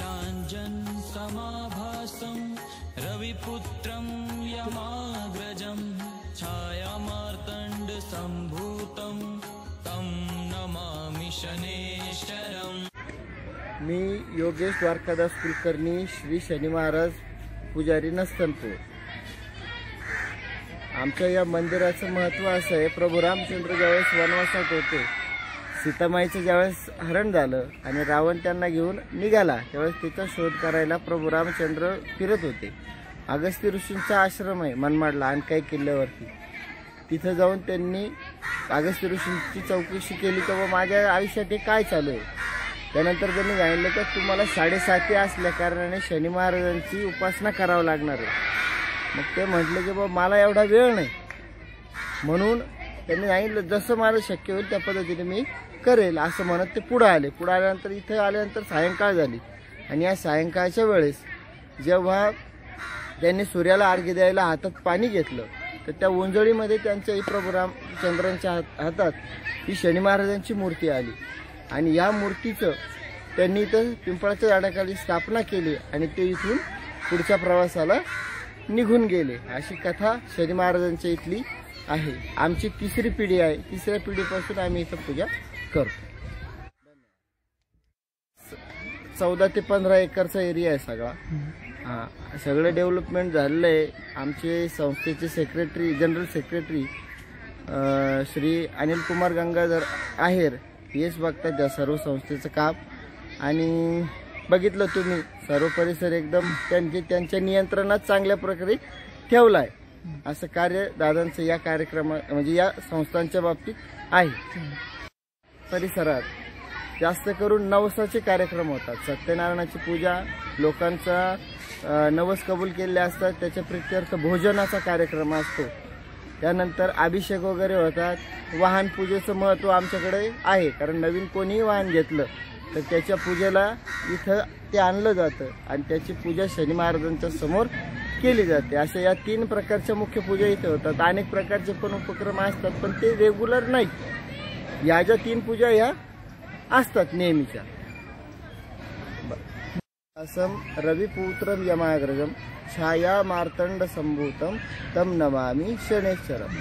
नीलाञ्जनसमाभासं रविपुत्रं यमाग्रजं छायामार्तण्डसम्भूतं तं नमामि शनेश्वरम्। मी योगेश द्वारकादास कुलकर्णी, श्री शनी महाराज पुजारी नस्तनपूर। आमच्या या मंदिराचं महत्त्व असं आहे, प्रभू रामचंद्र ज्यावेळेस वनवासात होते, सीतामाईचं ज्यावेळेस हरण झालं आणि रावण त्यांना घेऊन निघाला, त्यावेळेस त्याचा शोध करायला प्रभू रामचंद्र फिरत होते। अगस्त्य ऋषींचा आश्रम आहे मनमाडला अनकाई किल्ल्यावरती, तिथं जाऊन त्यांनी अगस्त्य ऋषींची चौकशी केली की बाबा माझ्या आयुष्यात हे काय चालू आहे। त्यानंतर त्यांनी सांगितलं की तुम्हाला 7:30 असल्या कारणाने शनी महाराजांची उपासना करावं लागणार आहे। मग ते म्हटले की बाबा मला एवढा वेळ नाही, म्हणून त्यांनी सांगितलं जसं मला शक्य होईल त्या पद्धतीने मी करेल असं म्हणत ते पुढे आले। पुढे आल्यानंतर इथे आल्यानंतर सायंकाळ झाली आणि या सायंकाळच्या वेळेस जेव्हा त्यांनी सूर्याला अर्घ्य द्यायला हातात पाणी घेतलं तर त्या उंजळीमध्ये त्यांच्या प्रभू रामचंद्रांच्या हातात ही शनी महाराजांची मूर्ती आली आणि या मूर्तीचं त्यांनी इथं पिंपळाच्या झाडाखाली स्थापना केली आणि ते इथून पुढच्या प्रवासाला निघून गेले। अशी कथा शनी महाराजांच्या इथली आहे। आमची 3री पिढी आहे, 3ऱ्या पिढीपासून आम्ही इथं पूजा करतो। 14 ते 15 एकरचा एरिया आहे सगळा। हां, सगळं डेव्हलपमेंट झालेलं आहे। आमचे संस्थेचे secretary, general secretary Shri Anil Kumar Gangadhar Aher हेच बघतात त्या सर्व संस्थेचं काम आणि बघितलं तुम्ही सर्व परिसर एकदम त्यांच्या नियंत्रणात चांगल्या प्रकारे ठेवला आहे। असं कार्य दादांचं या कार्यक्रमात म्हणजे या संस्थांच्या बाबतीत आहे। परिसरात जास्त करून नवसाचे कार्यक्रम होतात, सत्यनारायणाची पूजा, लोकांचा नवस कबूल केलेले असतात, त्याच्या प्रित्यर्थ भोजनाचा कार्यक्रम असतो, त्यानंतर अभिषेक वगैरे होतात। वाहन पूजेचं महत्त्व आमच्याकडे आहे, कारण नवीन कोणीही वाहन घेतलं तर त्याच्या पूजेला इथं ते आणलं जातं आणि त्याची पूजा शनी महाराजांच्या समोर केली जाते। अशा या 3 प्रकारच्या मुख्य पूजा इथे होतात। अनेक प्रकारचे पण उपक्रम असतात पण ते रेग्युलर नाही। या ज्या 3 पूजा ह्या असतात नेहमीच्या। असं रविपुत्रम यमाग्रजम छाया मार्तंड संभूतम तम नमामि शनेश्वरम।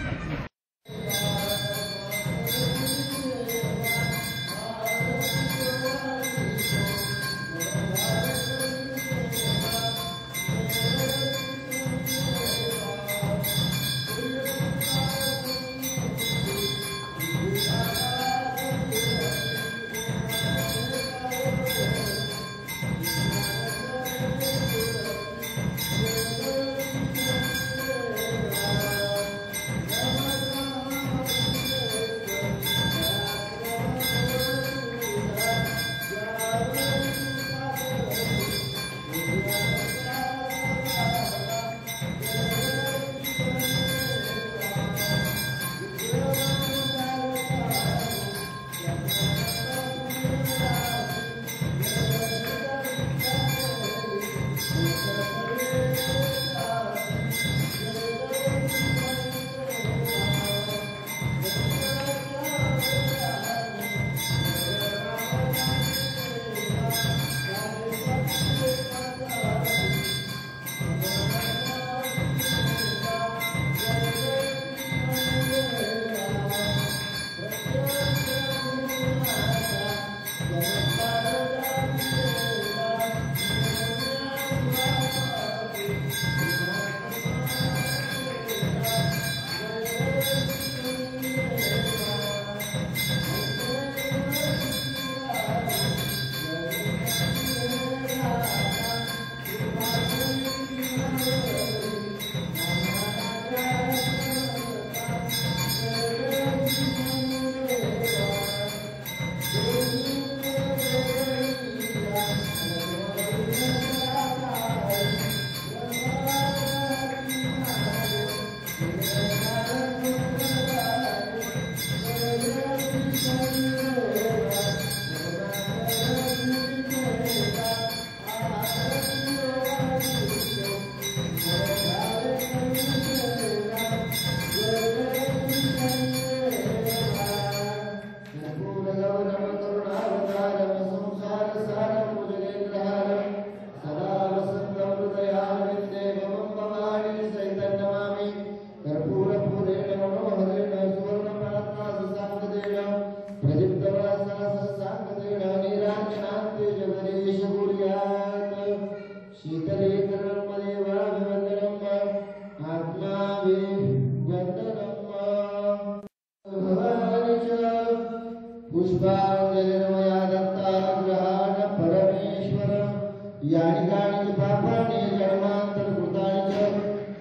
यानि कानि च पापानि जन्मान्तरकृतानि च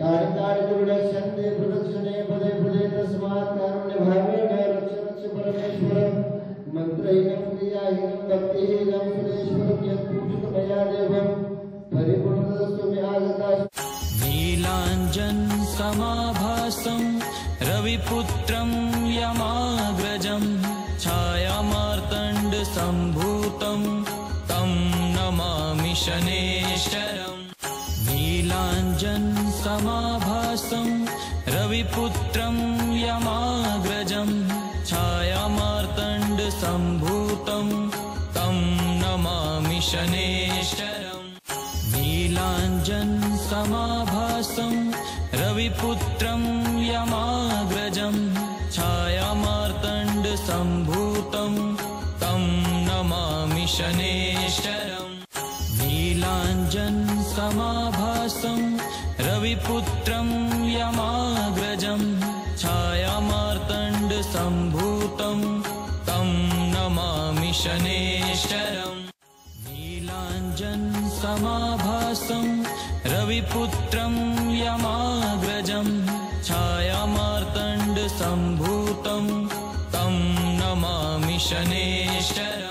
तानि तानि च विनश्यन्ति प्रदक्षिणे पदे पदे तस्मात् कारुण्यभावेन रक्ष परमेश्वर मन्त्रहीनं क्रियाहीनं भक्तिहीनं सुरेश्वरं यत्पूजितमया देवं परिपूर्णतस्तु मे आगता नीलाञ्जन समाभासं रविपुत्रं यमाग्रजं छायामार्तण्ड सम्भूतं तं नमामि शनेश्वरम् नीलाञ्जन समाभासं रविपुत्रं यमाग्रजं छायामार्तण्ड सम्भूतं तं नमामि शनेश्वरम् नीलाञ्जन समाभासं रविपुत्रं यमाग्रजं छायामार्तण्ड सम्भूतं तं नमामि शनेश्वरम् नीलाञ्जन समाभासं रविपुत्रं यमाग्रजं छायामार्तण्ड सम्भूतं तं नमामि शनेश्वरम् नीलाञ्जन समाभासं रविपुत्रं यमाग्रजं छायामार्तण्ड सम्भूतं तं नमामि शनेश्वरम्